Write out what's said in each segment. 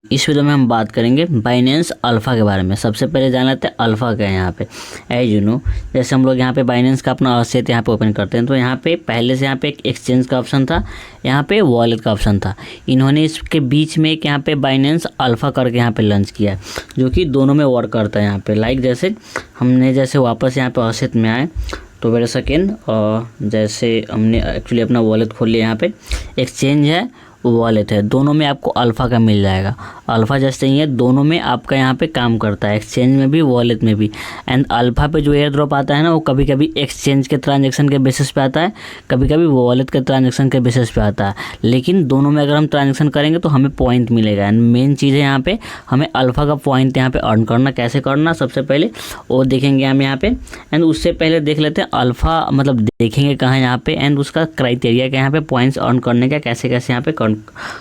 इस वीडियो में हम बात करेंगे बाइनेंस अल्फ़ा के बारे में। सबसे पहले जान लेते हैं अल्फ़ा क्या है यहाँ पे। एज यू नो, जैसे हम लोग यहाँ पे बाइनेंस का अपना असेट यहाँ पे ओपन करते हैं तो यहाँ पे पहले से यहाँ पे एक एक्सचेंज का ऑप्शन था, यहाँ पे वॉलेट का ऑप्शन था। इन्होंने इसके बीच में एक यहाँ पे बाइनेंस अल्फ़ा करके यहाँ पे लॉन्च किया है, जो कि दोनों में वर्क करता है यहाँ पे। लाइक जैसे हमने जैसे वापस यहाँ पे असेट में आए तो वेट सेकेंड, जैसे हमने एक्चुअली अपना वॉलेट खोल लिया, यहाँ पे एक्सचेंज है वॉलेट है, दोनों में आपको अल्फ़ा का मिल जाएगा। अल्फ़ा जैसे ही है दोनों में आपका यहाँ पे काम करता है, एक्सचेंज में भी वॉलेट में भी। एंड अल्फ़ा पे जो एयर ड्रॉप आता है ना, वो कभी कभी एक्सचेंज के ट्रांजेक्शन के बेसिस पे आता है, कभी कभी वॉलेट के ट्रांजेक्शन के बेसिस पे आता है। लेकिन दोनों में अगर हम ट्रांजेक्शन करेंगे तो हमें पॉइंट मिलेगा। एंड मेन चीज़ है यहाँ पे हमें अल्फ़ा का पॉइंट यहाँ पे अर्न करना। कैसे करना सबसे पहले वो देखेंगे हम यहाँ पे। एंड उससे पहले देख लेते हैं अल्फ़ा मतलब देखेंगे कहाँ यहाँ पे, एंड उसका क्राइटेरिया क्या यहाँ पे पॉइंट्स अर्न करने का, कैसे कैसे यहाँ पे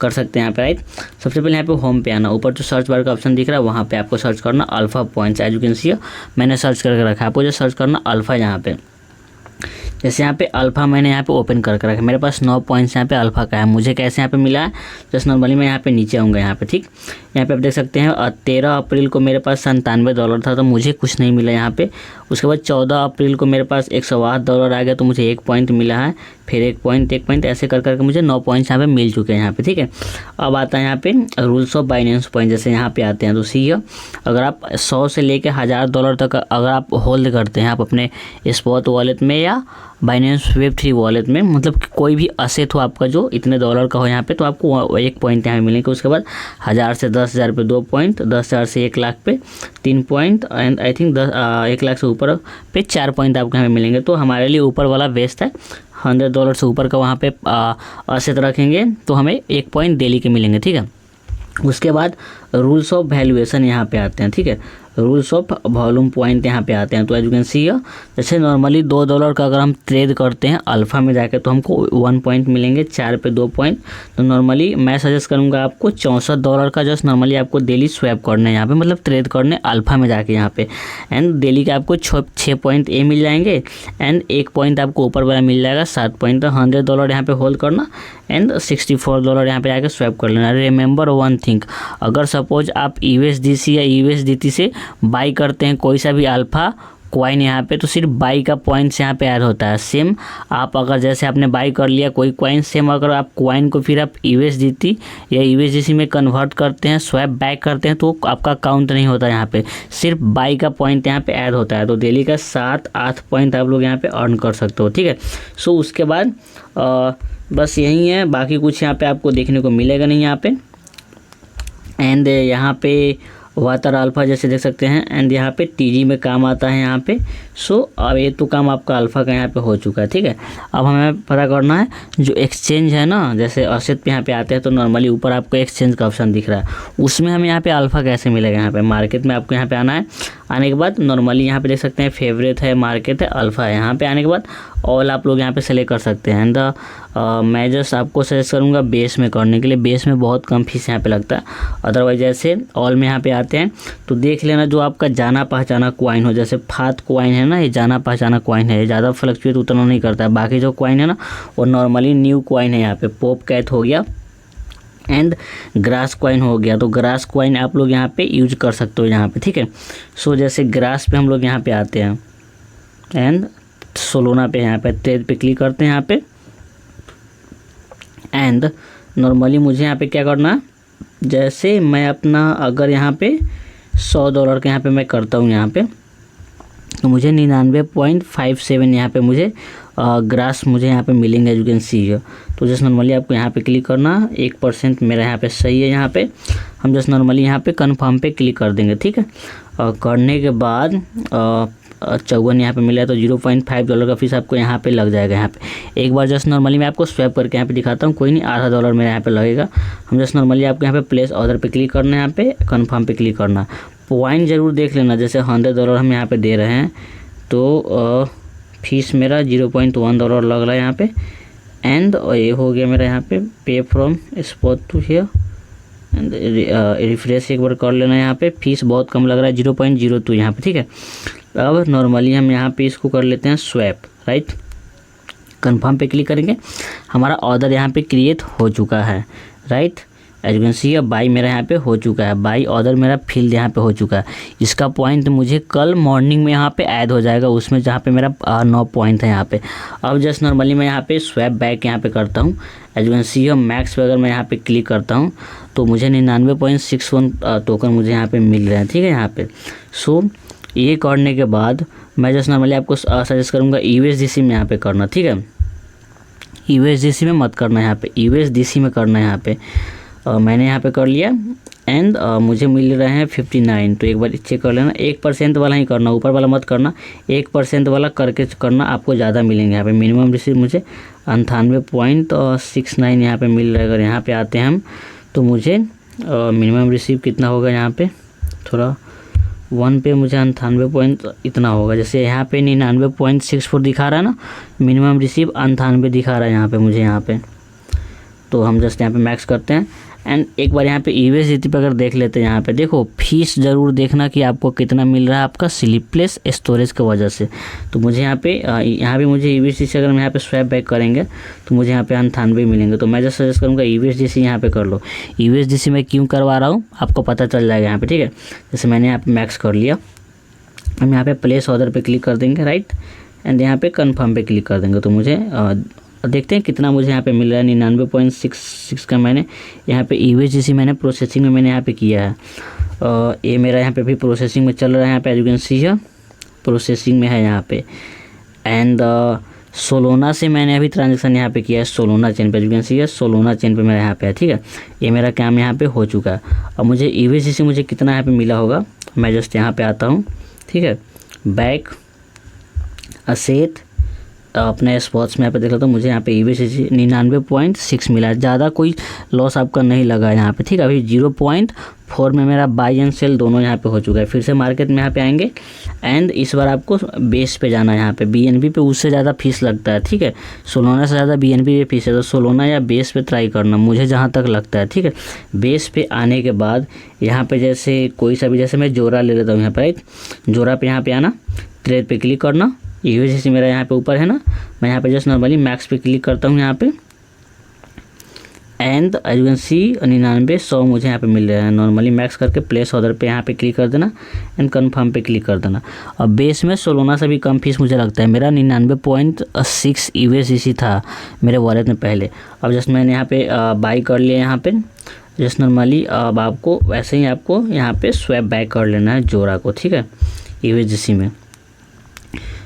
कर सकते हैं यहाँ पे। राइट, सबसे पहले यहाँ पे होम पे आना, ऊपर जो सर्च बार का ऑप्शन दिख रहा है वहाँ पे आपको सर्च करना alpha points. As you can see मैंने सर्च करके रखा है, आपको जो सर्च करना अल्फ़ा यहाँ पे। जैसे यहाँ पे अल्फ़ा मैंने यहाँ पे ओपन करके रखा है, मेरे पास 9 पॉइंट्स यहाँ पे अल्फ़ा का है। मुझे कैसे यहाँ पे मिला है, जस्ट नॉर्मली मैं यहाँ पे नीचे आऊँगा यहाँ पे। ठीक, यहाँ पे आप देख सकते हैं 13 अप्रैल को मेरे पास $97 था तो मुझे कुछ नहीं मिला यहाँ पे। उसके बाद 14 अप्रैल को मेरे पास $108 आ गया तो मुझे 1 पॉइंट मिला है, फिर 1 पॉइंट ऐसे कर करके मुझे 9 पॉइंट्स यहाँ पे मिल चुके हैं यहाँ पे। ठीक है, अब आता है यहाँ पे रूल्स ऑफ बाइनेंस पॉइंट। जैसे यहाँ पे आते हैं तो सी अगर आप 100 से लेकर $1000 तक अगर आप होल्ड करते हैं आप अपने स्पॉट वॉलेट में या बाइनेंस वेब3 वॉलेट में, मतलब कोई भी असेट हो आपका जो इतने $1 का हो यहाँ पे, तो आपको 1 पॉइंट यहाँ मिलेंगे। उसके बाद 1000 से 10,000 पे 2 पॉइंट, 10,000 से 1 लाख पे 3 point, and I think 1 lakh से ऊपर पे 4 पॉइंट आपको यहाँ पे मिलेंगे। तो हमारे लिए ऊपर वाला बेस्ट है, $100 से ऊपर का वहाँ पे असेट रखेंगे तो हमें 1 पॉइंट डेली के मिलेंगे। ठीक है, उसके बाद रूल्स ऑफ वैल्यूएशन यहाँ पे आते हैं। ठीक है, रूल्स ऑफ वॉल्यूम पॉइंट यहाँ पे आते हैं। तो एज यू कैन सी जैसे नॉर्मली $2 का अगर हम ट्रेड करते हैं अल्फ़ा में जाके तो हमको 1 पॉइंट मिलेंगे, 4 पे 2 पॉइंट। तो नॉर्मली मैं सजेस्ट करूँगा आपको $64 का जस्ट नॉर्मली आपको डेली स्वैप करना है यहाँ पे, मतलब ट्रेड करने अल्फ़ा में जाके यहाँ पे। एंड डेली के आपको 6 पॉइंट ए मिल जाएंगे, एंड 1 पॉइंट आपको ऊपर वाला मिल जाएगा 7 पॉइंट। तो $100 यहाँ पे होल्ड करना एंड $64 यहाँ पे आके स्वैप कर लेना। रिमेंबर वन थिंग, अगर सपोज आप USDC या USDT से बाई करते हैं कोई सा भी अल्फ़ा कॉइन यहाँ पे, तो सिर्फ बाई का पॉइंट्स यहाँ पे ऐड होता है। सेम आप अगर जैसे आपने बाई कर लिया कोई कॉइन, सेम अगर आप कॉइन को फिर आप USDT या USDC में कन्वर्ट करते हैं, स्वैप बैक करते हैं, तो आपका काउंट नहीं होता यहाँ पे, सिर्फ बाई का पॉइंट यहाँ पे ऐड होता है। तो डेली का 7-8 पॉइंट आप लोग यहाँ पे अर्न कर सकते हो। ठीक है, सो उसके बाद बस यही है, बाकी कुछ यहाँ पे आपको देखने को मिलेगा नहीं यहाँ पे। एंड यहाँ पे वाटर अल्फ़ा जैसे देख सकते हैं, एंड यहाँ पे TG में काम आता है यहाँ पे। सो अब ये तो काम आपका अल्फ़ा का यहाँ पे हो चुका है। ठीक है, अब हमें पता करना है जो एक्सचेंज है ना, जैसे असेट पे यहाँ पे आते हैं तो नॉर्मली ऊपर आपको एक्सचेंज का ऑप्शन दिख रहा है, उसमें हमें यहाँ पे अल्फ़ा कैसे मिलेगा। यहाँ पे मार्केट में आपको यहाँ पे आना है। आने के बाद नॉर्मली यहाँ पे देख सकते हैं फेवरेट है, मार्केट है, अल्फ़ा है। यहाँ पे आने के बाद ऑल आप लोग यहाँ पे सेलेक्ट कर सकते हैं। एंड मैं जस्ट आपको सजेस्ट करूँगा बेस में करने के लिए, बेस में बहुत कम फीस यहाँ पे लगता है। अदरवाइज जैसे ऑल में यहाँ पे आते हैं तो देख लेना जो आपका जाना पहचाना कॉइन हो, जैसे फात कॉइन है ना, ये जाना पहचाना कॉइन है, ज़्यादा फ्लक्चुएट उतना नहीं करता है। बाकी जो कॉइन है ना वो नॉर्मली न्यू कॉइन है। यहाँ पे पॉप कैट हो गया एंड ग्रास कॉइन हो गया, तो ग्रास कॉइन आप लोग यहाँ पे यूज कर सकते हो यहाँ पे। ठीक है, सो जैसे ग्रास पे हम लोग यहाँ पे आते हैं एंड सोलोना पे यहाँ पे ट्रेड पे क्लिक करते हैं यहाँ पे। एंड नॉर्मली मुझे यहाँ पे क्या करना है, जैसे मैं अपना अगर यहाँ पे $100 के यहाँ पे मैं करता हूँ यहाँ पे, तो मुझे 99.57 यहाँ पे मुझे ग्रास मुझे यहाँ पे मिलेंगे। एज यू कैन सी है, तो जस्ट नॉर्मली आपको यहाँ पे क्लिक करना, 1% मेरा यहाँ पे सही है। यहाँ पे हम जस्ट नॉर्मली यहाँ पे कन्फर्म पे क्लिक कर देंगे। ठीक है, करने के बाद 54 यहाँ पे मिला है, तो $0.5 का फीस आपको यहाँ पे लग जाएगा। यहाँ पे एक बार जस्ट नॉर्मली मैं आपको स्वैप करके यहाँ पे दिखाता हूँ, कोई नहीं, $0.5 मेरा यहाँ पे लगेगा। हम जस्ट नॉर्मली आपको यहाँ पे प्लेस ऑर्डर पे क्लिक करना है, यहाँ पे कन्फर्म पे क्लिक करना। पॉइंट ज़रूर देख लेना, जैसे $100 हम यहाँ पे दे रहे हैं तो फीस मेरा $0.1 लग रहा है यहाँ पे। एंड ये हो गया मेरा यहाँ पे पे from spot to here, and refresh एक बार कर लेना। यहाँ पे फीस बहुत कम लग रहा है, 0.02 यहाँ पे। ठीक है, अब नॉर्मली हम यहाँ पे इसको कर लेते हैं स्वैप। राइट, कन्फर्म पे क्लिक करेंगे, हमारा ऑर्डर यहाँ पे क्रिएट हो चुका है। Right, as you can see by मेरा यहाँ पे हो चुका है, बाई ऑर्डर मेरा फिल्ड यहाँ पे हो चुका है। इसका पॉइंट मुझे कल मॉर्निंग में यहाँ पे ऐड हो जाएगा उसमें, जहाँ पे मेरा 9 पॉइंट है यहाँ पे। अब जस्ट नॉर्मली मैं यहाँ पे स्वैप बैक यहाँ पे करता हूँ। As you can see max पे अगर मैं यहाँ पे क्लिक करता हूँ तो मुझे 99.61 टोकन मुझे यहाँ पे मिल रहे हैं, ठीक है यहाँ पे। सो ये करने के बाद मैं जस्ट नॉर्मली आपको सजेस्ट करूँगा USDC में यहाँ पे करना, ठीक है। USDC में मत करना यहाँ पे, USDC में करना है यहाँ पे। मैंने यहाँ पे कर लिया एंड मुझे मिल रहे हैं 59। तो एक बार चेक कर लेना, 1% वाला ही करना, ऊपर वाला मत करना, 1% वाला करके करना, आपको ज़्यादा मिलेंगे यहाँ पे। मिनिमम रिसीव मुझे 98.69 यहाँ पे मिल रहा है। अगर यहाँ पे आते हैं हम तो मुझे मिनिमम रिसीव कितना होगा यहाँ पे, थोड़ा 1 पे मुझे 98 पॉइंट इतना होगा। जैसे यहाँ पे 99.64 दिखा रहा है ना, मिनिमम रिसीव 98 दिखा रहा है यहाँ पे मुझे यहाँ पे। तो हम जस्ट यहाँ पे मैक्स करते हैं एंड एक बार यहाँ पे USDT पे अगर देख लेते हैं, यहाँ पे देखो फीस ज़रूर देखना कि आपको कितना मिल रहा है आपका स्लीपलेस स्टोरेज की वजह से। तो मुझे यहाँ पे मुझे USDC से अगर हम यहाँ पे स्वैप बैक करेंगे तो मुझे यहाँ पे 98 मिलेंगे। तो मैं जस्ट सजेस्ट करूँगा USDC यहाँ पे कर लो। USDC में क्यों करवा रहा हूँ आपको पता चल जाएगा यहाँ पे, ठीक है। जैसे मैंने यहाँ पे मैक्स कर लिया, हम यहाँ पे प्लेस ऑर्डर पे क्लिक कर देंगे, राइट, एंड यहाँ पे कन्फर्म पे क्लिक कर देंगे। तो मुझे देखते हैं कितना मुझे यहाँ पे मिल रहा है। 99.66 का मैंने यहाँ पे USDC मैंने प्रोसेसिंग में मैंने यहाँ पे किया है। ये मेरा यहाँ पे भी प्रोसेसिंग में चल रहा है, यहाँ पे एज यू कैन सी है प्रोसेसिंग में है यहाँ पे। एंड सोलोना से मैंने अभी ट्रांजेक्शन यहाँ पे किया है, सोलोना चेन पे, एज यू कैन सी है सोलोना चेन पे मेरा यहाँ पे है, ठीक है। ये मेरा काम यहाँ पे हो चुका है। अब मुझे USDC मुझे कितना यहाँ पे मिला होगा, मैं जस्ट यहाँ पे आता हूँ, ठीक है, बैक असेट अपने स्पॉट्स में यहाँ पे देख लेता हूँ। मुझे यहाँ पे USDC 99.6 मिला है, ज़्यादा कोई लॉस आपका नहीं लगा है यहाँ पे, ठीक है। अभी 0.4 में मेरा बाई एंड सेल दोनों यहाँ पे हो चुका है। फिर से मार्केट में यहाँ पे आएंगे एंड इस बार आपको बेस पे जाना है। यहाँ पे BNB पे उससे ज़्यादा फीस लगता है, ठीक है, सोलोना से ज़्यादा BNB पे फीस है। तो सोलोना या बेस पे ट्राई करना मुझे जहाँ तक लगता है, ठीक है। बेस पे आने के बाद यहाँ पे जैसे कोई सा भी, जैसे मैं जोरा ले लेता हूँ यहाँ पर, राइट, जोरा पे यहाँ पे आना, ट्रेड पे क्लिक करना, USDC मेरा यहाँ पे ऊपर है ना, मैं यहाँ पे जस्ट नॉर्मली मैक्स पे क्लिक करता हूँ यहाँ पे and as you can see 99.100 मुझे यहाँ पे मिल रहा है। नॉर्मली मैक्स करके प्लेस ऑर्डर पे यहाँ पे क्लिक कर देना एंड कन्फर्म पे क्लिक कर देना। और बेस में सोलोना से भी कम फीस मुझे लगता है, मेरा 99.6 USDC था मेरे वॉलेट में पहले। अब जस्ट मैंने यहाँ पे बाई कर लिया यहाँ पे जस्ट नॉर्मली। अब आपको वैसे ही आपको यहाँ पे स्वैप बैक कर लेना है जोरा को, ठीक है, USDC में।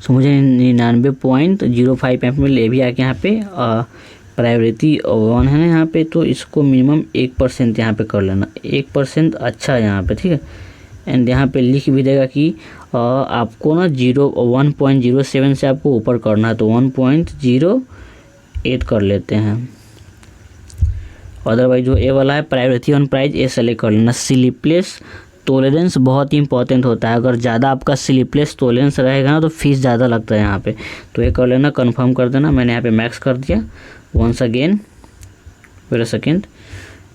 सो मुझे 99.05 एम मिल, ये भी आके यहाँ पे प्रायोरिटी 1 है ना यहाँ पे, तो इसको मिनिमम 1% यहाँ पे कर लेना, 1% अच्छा है यहाँ पे, ठीक है। एंड यहाँ पे लिख भी देगा कि आपको ना 1.07 से आपको ऊपर करना है, तो 1.08 कर लेते हैं। अदरवाइज जो ए वाला है प्रायोरिटी ऑन प्राइस, ये सेलेक्ट कर लेना। स्लीपलेस टॉलरेंस बहुत ही इंपॉर्टेंट होता है, अगर ज़्यादा आपका स्लीपलेस टॉलरेंस रहेगा ना तो फीस ज़्यादा लगता है यहाँ पे, तो ये कर लेना, कंफर्म कर देना। मैंने यहाँ पे मैक्स कर दिया, once again wait a second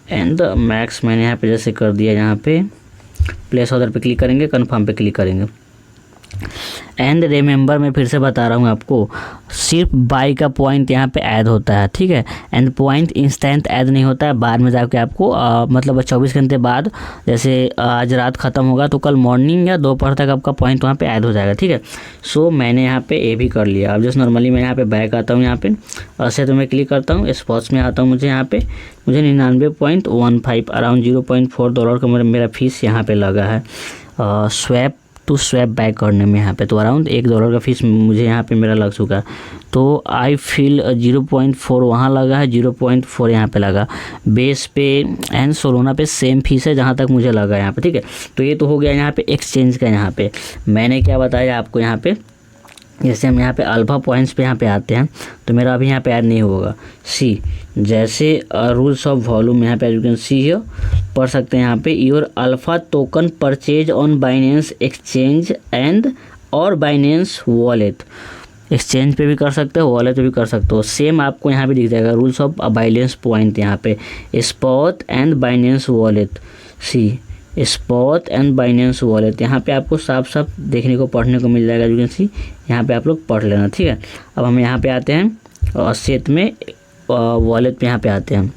and max मैंने यहाँ पे जैसे कर दिया। यहाँ पे प्लेस ऑर्डर पे क्लिक करेंगे, कंफर्म पे क्लिक करेंगे एंड रिमेंबर मैं फिर से बता रहा हूँ आपको, सिर्फ बाई का पॉइंट यहाँ पे ऐड होता है, ठीक है। एंड पॉइंट इंस्टेंट ऐड नहीं होता है, बाद में जाके आपको मतलब 24 घंटे बाद, जैसे आज रात ख़त्म होगा तो कल मॉर्निंग या दोपहर तक आपका पॉइंट वहाँ पे ऐड हो जाएगा, ठीक है। सो मैंने यहाँ पे ये भी कर लिया। अब जस्ट नॉर्मली मैं यहाँ पे बैक आता हूँ, यहाँ पे ऐसे तो मैं क्लिक करता हूँ, स्पॉट्स में आता हूँ, मुझे यहाँ पे 99.15 अराउंड $0.4 का मेरा फीस यहाँ पे लगा है स्वैप टू स्वैप बैक करने में। यहाँ पे तो अराउंड $1 का फीस मुझे यहाँ पे मेरा लग चुका है। तो आई फील 0.4 वहाँ लगा है, 0.4 यहाँ पे लगा। बेस पे एंड सोलोना पे सेम फीस है जहाँ तक मुझे लगा यहाँ पे, ठीक है। तो ये तो हो गया यहाँ पे एक्सचेंज का। यहाँ पे मैंने क्या बताया आपको, यहाँ पे जैसे हम यहाँ पे अल्फा पॉइंट्स पे यहाँ पे आते हैं तो मेरा अभी यहाँ पे ऐड नहीं होगा। सी जैसे रूल्स ऑफ वॉल्यूम यहाँ पे यू कैन सी हियर पढ़ सकते हैं यहाँ पे, your alpha token purchase on Binance exchange and और बाइनेंस वॉलेट। एक्सचेंज पे भी कर सकते हो, वॉलेट पे भी कर सकते हो, सेम आपको यहाँ पे दिख जाएगा रूल्स ऑफ बाइनेंस पॉइंट। यहाँ पे spot and Binance wallet, see spot and Binance wallet, यहाँ पे आपको साफ साफ देखने को पढ़ने को मिल जाएगा। यू कैन सी यहाँ पे आप लोग पढ़ लेना, ठीक है। अब हम यहाँ पे आते हैं और सेट में वॉलेट पे यहाँ पे आते हैं।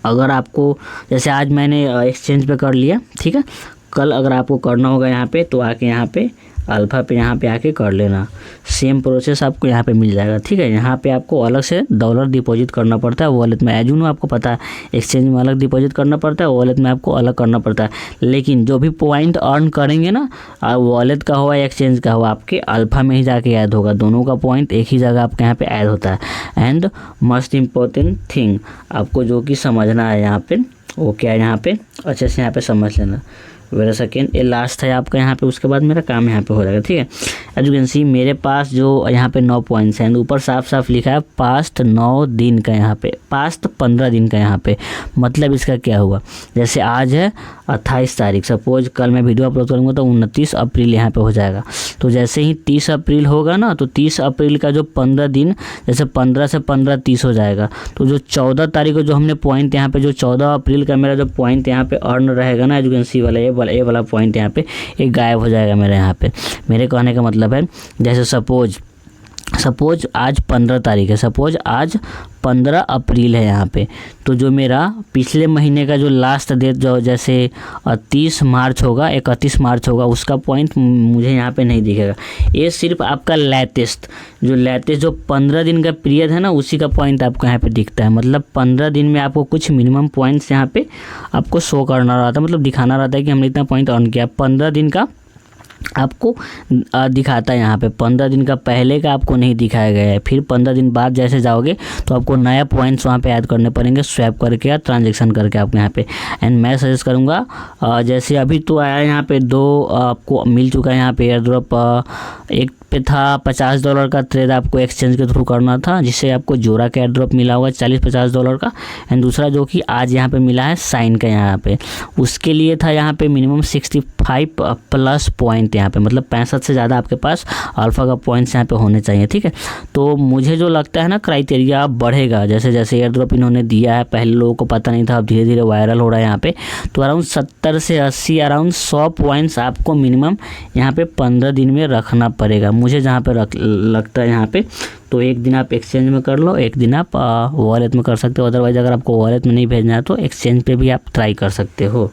अगर आपको जैसे आज मैंने एक्सचेंज पे कर लिया, ठीक है, कल अगर आपको करना होगा यहाँ पे तो आके यहाँ पे अल्फ़ा पे यहाँ पे आके कर लेना, सेम प्रोसेस आपको यहाँ पे मिल जाएगा, ठीक है। यहाँ पे आपको अलग से डॉलर डिपॉजिट करना पड़ता है वॉलेट में, एज यू नो आपको पता है एक्सचेंज में अलग डिपॉजिट करना पड़ता है, वॉलेट में आपको अलग करना पड़ता है। लेकिन जो भी पॉइंट अर्न करेंगे ना, वॉलेट का हो या एक्सचेंज का हो, आपके अल्फ़ा में ही जाके ऐड होगा, दोनों का पॉइंट एक ही जगह आपके यहाँ पे ऐड होता है। एंड मोस्ट इम्पोर्टेंट थिंग आपको जो कि समझना है यहाँ पे, वो क्या है यहाँ पे अच्छे से यहाँ पे समझ लेना। वेरा सेकेंड, ये लास्ट है आपका यहाँ पे, उसके बाद मेरा काम यहाँ पे हो जाएगा, ठीक है। एज यू कैन सी मेरे पास जो यहाँ पे 9 पॉइंट्स हैं, ऊपर साफ साफ लिखा है पास्ट 9 दिन का, यहाँ पे पास्ट 15 दिन का यहाँ पे। मतलब इसका क्या हुआ, जैसे आज है 28 तारीख, सपोज कल मैं वीडियो अपलोड करूँगा तो 29 अप्रैल यहाँ पे हो जाएगा। तो जैसे ही 30 अप्रैल होगा ना, तो 30 अप्रैल का जो 15 दिन, जैसे 15 से 15 30 हो जाएगा। तो जो 14 तारीख को जो हमने पॉइंट यहाँ पे, जो 14 अप्रैल का मेरा जो पॉइंट यहाँ पे अर्न रहेगा ना, एज यू कैन सी वाला ये वाला पॉइंट यहाँ पे एक गायब हो जाएगा मेरे यहाँ पे। मेरे कहने का मतलब है, जैसे सपोज आज 15 तारीख है, सपोज आज 15 अप्रैल है यहाँ पे, तो जो मेरा पिछले महीने का जो लास्ट डेट जो जैसे 30 मार्च होगा, 31 मार्च होगा, उसका पॉइंट मुझे यहाँ पे नहीं दिखेगा। ये सिर्फ आपका लेटेस्ट जो 15 दिन का पीरियड है ना, उसी का पॉइंट आपको यहाँ पे दिखता है। मतलब 15 दिन में आपको कुछ मिनिमम पॉइंट्स यहाँ पे आपको शो करना रहता है, मतलब दिखाना रहता है कि हमने इतना पॉइंट अर्न किया। 15 दिन का आपको दिखाता है यहाँ पे, 15 दिन का पहले का आपको नहीं दिखाया गया है। फिर 15 दिन बाद जैसे जाओगे तो आपको नया पॉइंट्स वहाँ पे ऐड करने पड़ेंगे, स्वैप करके या ट्रांजैक्शन करके आपको यहाँ पे। एंड मैं सजेस्ट करूँगा, जैसे अभी तो आया यहाँ पे 2 आपको मिल चुका है यहाँ पे एयर ड्रॉप। एक पे था $50 का ट्रेड, आपको एक्सचेंज के थ्रू करना था, जिससे आपको जोरा का एयर ड्रॉप मिला होगा $40-50 का। एंड दूसरा जो कि आज यहाँ पे मिला है साइन का यहाँ पे, उसके लिए था यहाँ पे मिनिमम 65 प्लस पॉइंट यहाँ पे, मतलब 65 से ज़्यादा आपके पास अल्फ़ा का पॉइंट्स यहाँ पे होने चाहिए, ठीक है। तो मुझे जो लगता है ना, क्राइटेरिया बढ़ेगा जैसे जैसे एयर ड्रॉप इन्होंने दिया है, पहले लोगों को पता नहीं था, अब धीरे धीरे वायरल हो रहा है यहाँ पे। तो अराउंड 70 से 80 अराउंड 100 पॉइंट्स आपको मिनिमम यहाँ पे 15 दिन में रखना पड़ेगा, मुझे जहाँ पे लगता है यहाँ पे। तो एक दिन आप एक्सचेंज में कर लो, एक दिन आप वॉलेट में कर सकते हो। अदरवाइज़ अगर आपको वॉलेट में नहीं भेजना है तो एक्सचेंज पे भी आप ट्राई कर सकते हो।